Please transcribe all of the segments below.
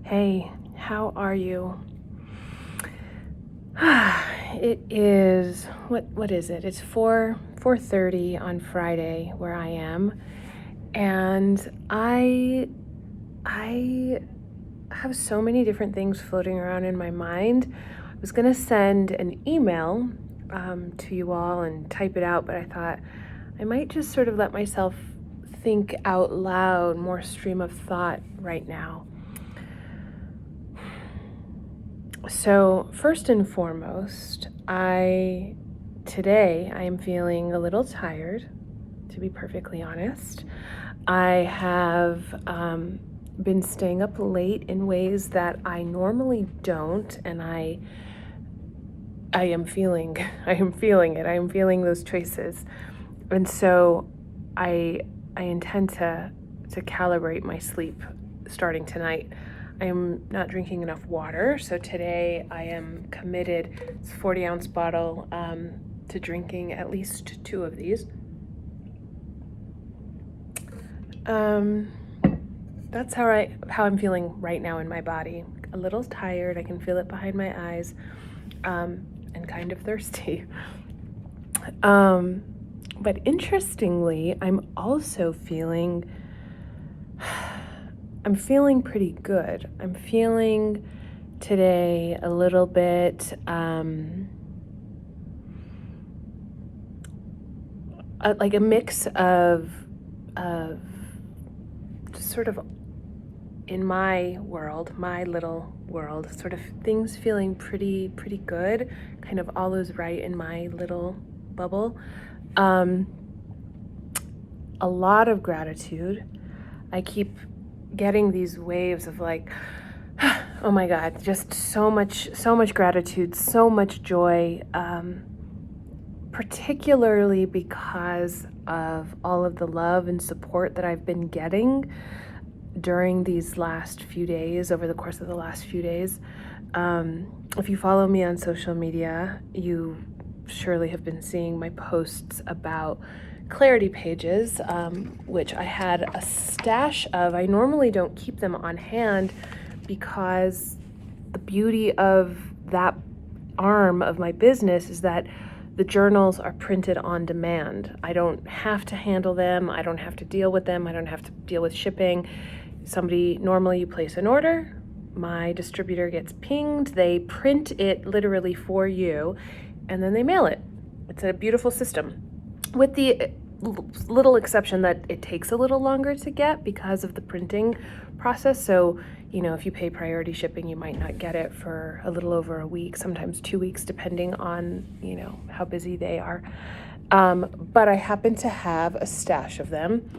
Hey, how are you? It is what is it? It's 4:30 on Friday where I am, and I have so many different things floating around in my mind. I was gonna send an email to you all and type it out, but I thought I might just sort of let myself think out loud, more stream of thought right now. So, first and foremost, today I am feeling a little tired, to be perfectly honest. I have been staying up late in ways that I normally don't, and I am feeling I am feeling it. I am feeling those choices. And so I intend to calibrate my sleep starting tonight. I am not drinking enough water, so today I am committed. It's a 40-ounce bottle to drinking at least 2 of these. That's how I'm feeling right now in my body. A little tired. I can feel it behind my eyes, and kind of thirsty. But interestingly, I'm also feeling pretty good. I'm feeling today a little bit like a mix of just sort of in my world, my little world, sort of things feeling pretty good, kind of all is right in my little bubble. A lot of gratitude. I keep getting these waves of like, oh my God, just so much gratitude, so much joy, particularly because of all of the love and support that I've been getting during these last few days, over the course of the last few days. If you follow me on social media, you surely have been seeing my posts about clarity pages, which I had a stash of. I normally don't keep them on hand because the beauty of that arm of my business is that the journals are printed on demand. I don't have to handle them. I don't have to deal with them. I don't have to deal with shipping. Normally you place an order, my distributor gets pinged, they print it literally for you, and then they mail it. It's a beautiful system, with the little exception that it takes a little longer to get because of the printing process. So, if you pay priority shipping, you might not get it for a little over a week, sometimes 2 weeks, depending on, how busy they are. But I happen to have a stash of them.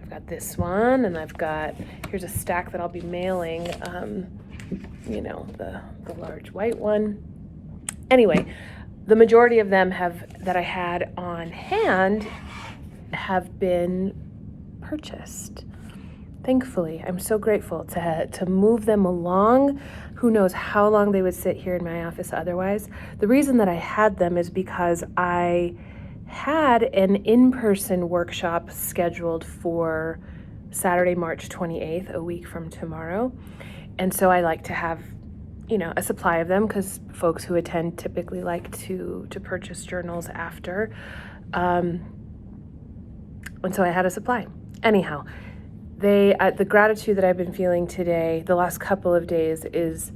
I've got this one, and here's a stack that I'll be mailing, the large white one. Anyway, the majority of them that I had on hand have been purchased. Thankfully, I'm so grateful to move them along. Who knows how long they would sit here in my office otherwise. The reason that I had them is because I had an in-person workshop scheduled for Saturday, March 28th, a week from tomorrow. And so I like to have, a supply of them because folks who attend typically like to purchase journals after. And so I had a supply. Anyhow, the gratitude that I've been feeling today, the last couple of days, is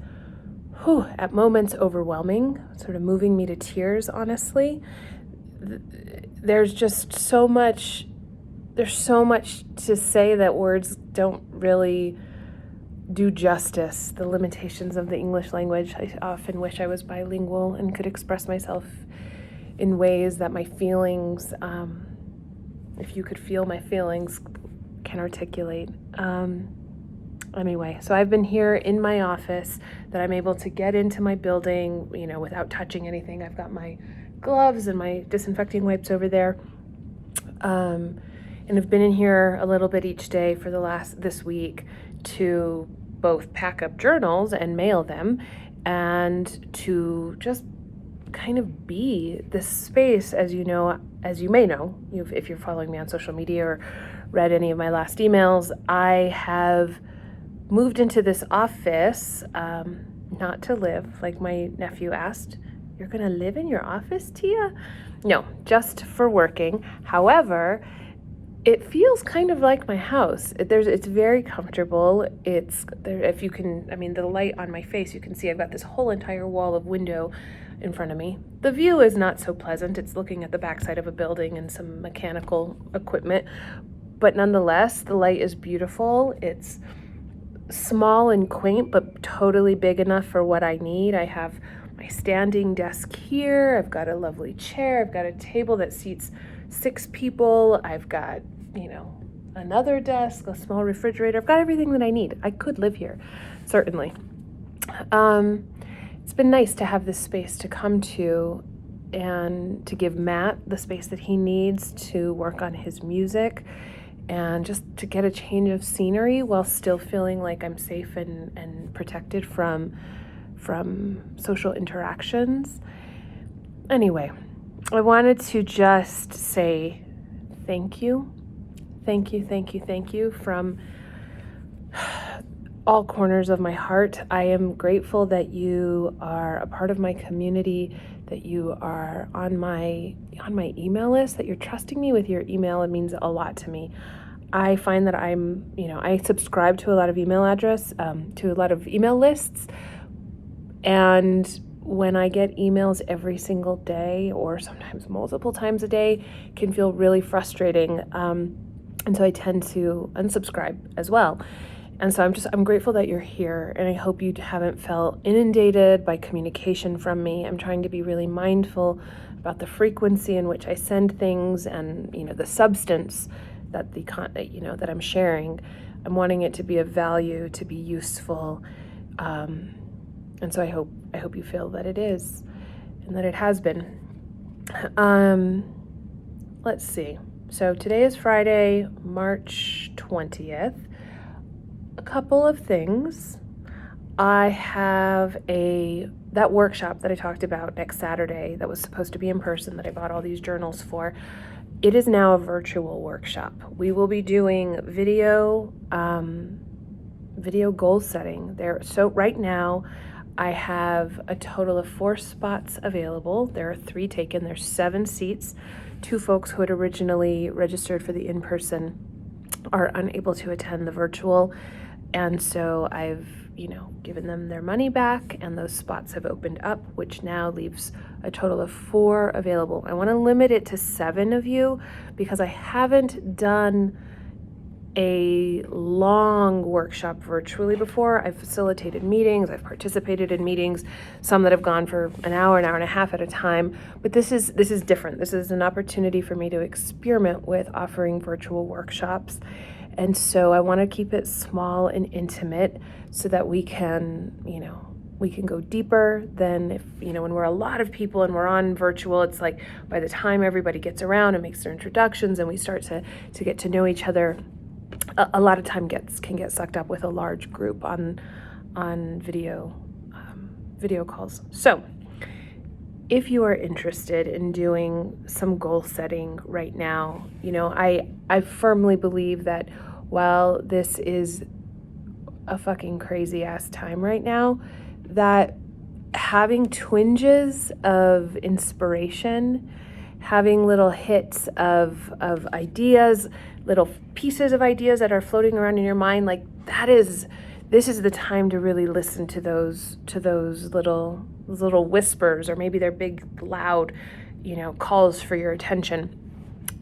at moments overwhelming, sort of moving me to tears, honestly. There's just so much to say that words don't really do justice. The limitations of the English language. I often wish I was bilingual and could express myself in ways that my feelings, if you could feel my feelings, can articulate. Anyway, so I've been here in my office that I'm able to get into my building, without touching anything. I've got my gloves and my disinfecting wipes over there. And I've been in here a little bit each day for this week to both pack up journals and mail them, and to just kind of be this space, as you may know, if you're following me on social media or read any of my last emails, I have moved into this office, not to live, like my nephew asked. You're gonna live in your office, Tia? No, just for working. However, it feels kind of like my house. It's very comfortable. It's there, if you can, I mean, the light on my face, you can see I've got this whole entire wall of window in front of me. The view is not so pleasant. It's looking at the backside of a building and some mechanical equipment, but nonetheless, the light is beautiful. It's small and quaint, but totally big enough for what I need. I have my standing desk here. I've got a lovely chair. I've got a table that seats 6 people. I've got, another desk, a small refrigerator. I've got everything that I need. I could live here, certainly. It's been nice to have this space to come to and to give Matt the space that he needs to work on his music and just to get a change of scenery while still feeling like I'm safe and protected from social interactions. Anyway, I wanted to just say thank you. Thank you from all corners of my heart. I am grateful that you are a part of my community, that you are on my email list, that you're trusting me with your email. It means a lot to me. I find that I subscribe to a lot of email lists, and when I get emails every single day or sometimes multiple times a day, it can feel really frustrating. And so I tend to unsubscribe as well. And so I'm grateful that you're here, and I hope you haven't felt inundated by communication from me. I'm trying to be really mindful about the frequency in which I send things and, the substance that that I'm sharing. I'm wanting it to be of value, to be useful. And so I hope you feel that it is and that it has been. Let's see. So today is Friday, March 20th. A couple of things. I have that workshop that I talked about next Saturday that was supposed to be in person, that I bought all these journals for. It is now a virtual workshop. We will be doing video goal setting there. So right now I have a total of 4 spots available. There are 3 taken. There's 7 seats. 2 folks who had originally registered for the in-person are unable to attend the virtual. And so I've, given them their money back, and those spots have opened up, which now leaves a total of 4 available. I want to limit it to 7 of you because I haven't done a long workshop virtually before. I've facilitated meetings, I've participated in meetings, some that have gone for an hour and a half at a time, but this is different. This is an opportunity for me to experiment with offering virtual workshops. And so I want to keep it small and intimate so that we can go deeper than if, when we're a lot of people and we're on virtual, it's like by the time everybody gets around and makes their introductions and we start to get to know each other, a lot of time can get sucked up with a large group on video calls. So if you are interested in doing some goal setting right now, I firmly believe that while this is a fucking crazy ass time right now, that having twinges of inspiration, having little hits of ideas, little pieces of ideas that are floating around in your mind, like this is the time to really listen to those little whispers, or maybe they're big, loud, calls for your attention.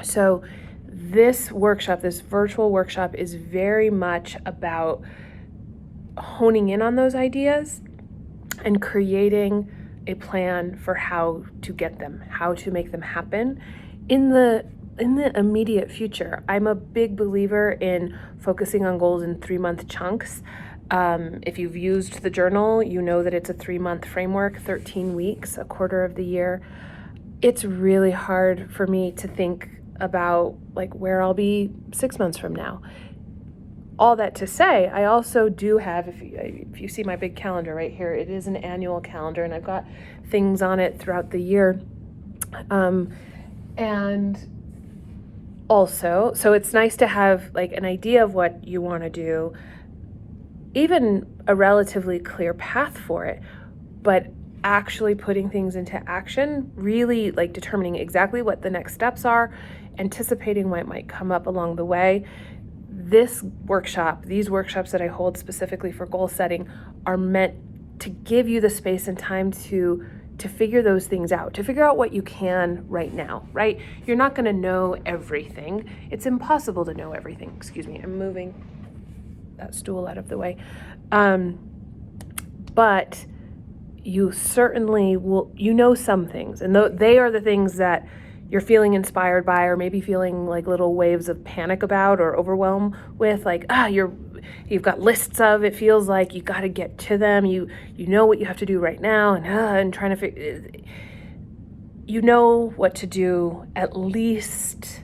So this virtual workshop is very much about honing in on those ideas and creating a plan for how to get them, how to make them happen in the immediate future. I'm a big believer in focusing on goals in 3-month chunks. If you've used the journal, you know that it's a 3-month framework, 13 weeks, a quarter of the year. It's really hard for me to think about where I'll be 6 months from now. All that to say, I also do have, if you see my big calendar right here, it is an annual calendar, and I've got things on it throughout the year. And also, so it's nice to have an idea of what you want to do, even a relatively clear path for it, but actually putting things into action, really like determining exactly what the next steps are, anticipating what might come up along the way. These workshops that I hold specifically for goal setting are meant to give you the space and time to figure those things out, to figure out what you can right now, right? You're not going to know everything. It's impossible to know everything. Excuse me, I'm moving that stool out of the way. But you certainly will, some things, and they are the things that you're feeling inspired by, or maybe feeling like little waves of panic about or overwhelm with, like, you've got lists of, it feels like you got to get to them. You know what you have to do right now, and trying to figure, you know what to do, at least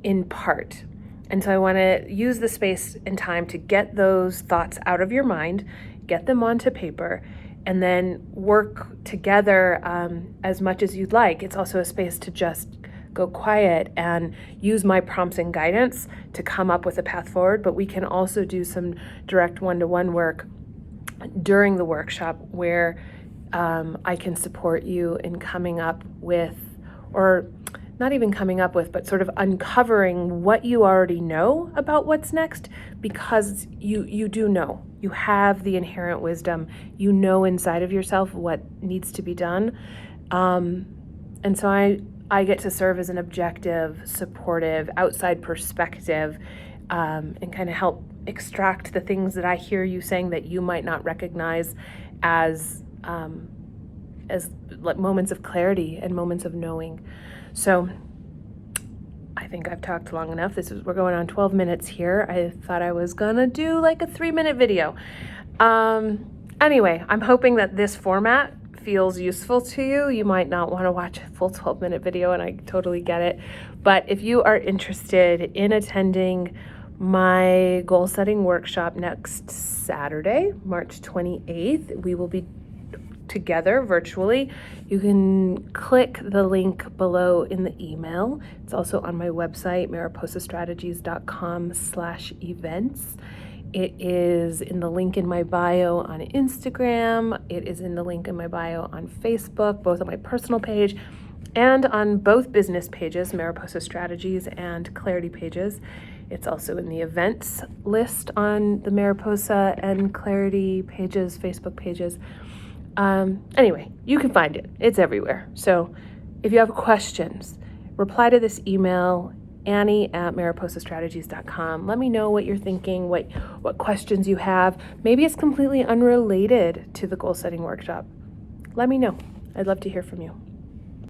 in part. And so I want to use the space and time to get those thoughts out of your mind, get them onto paper, and then work together as much as you'd like. It's also a space to just go quiet and use my prompts and guidance to come up with a path forward. But we can also do some direct one-to-one work during the workshop where I can support you in coming up with, or not even coming up with, but sort of uncovering what you already know about what's next, because you do know. You have the inherent wisdom. You know inside of yourself what needs to be done. And so I get to serve as an objective, supportive, outside perspective, and kind of help extract the things that I hear you saying that you might not recognize as like moments of clarity and moments of knowing. So I think I've talked long enough. We're going on 12 minutes here. I thought I was gonna do like a 3-minute video. Anyway, I'm hoping that this format feels useful to you. You might not want to watch a full 12-minute video, and I totally get it. But if you are interested in attending my goal setting workshop next Saturday, March 28th, we will be together virtually. You can click the link below in the email. It's also on my website, mariposastrategies.com/events. It is in the link in my bio on Instagram. It is in the link in my bio on Facebook, both on my personal page and on both business pages, Mariposa Strategies and Clarity pages. It's also in the events list on the Mariposa and Clarity pages, Facebook pages. Anyway, you can find it. It's everywhere. So if you have questions, reply to this email, Annie@mariposastrategies.com. Let me know what you're thinking, what questions you have. Maybe it's completely unrelated to the goal setting workshop. Let me know. I'd love to hear from you.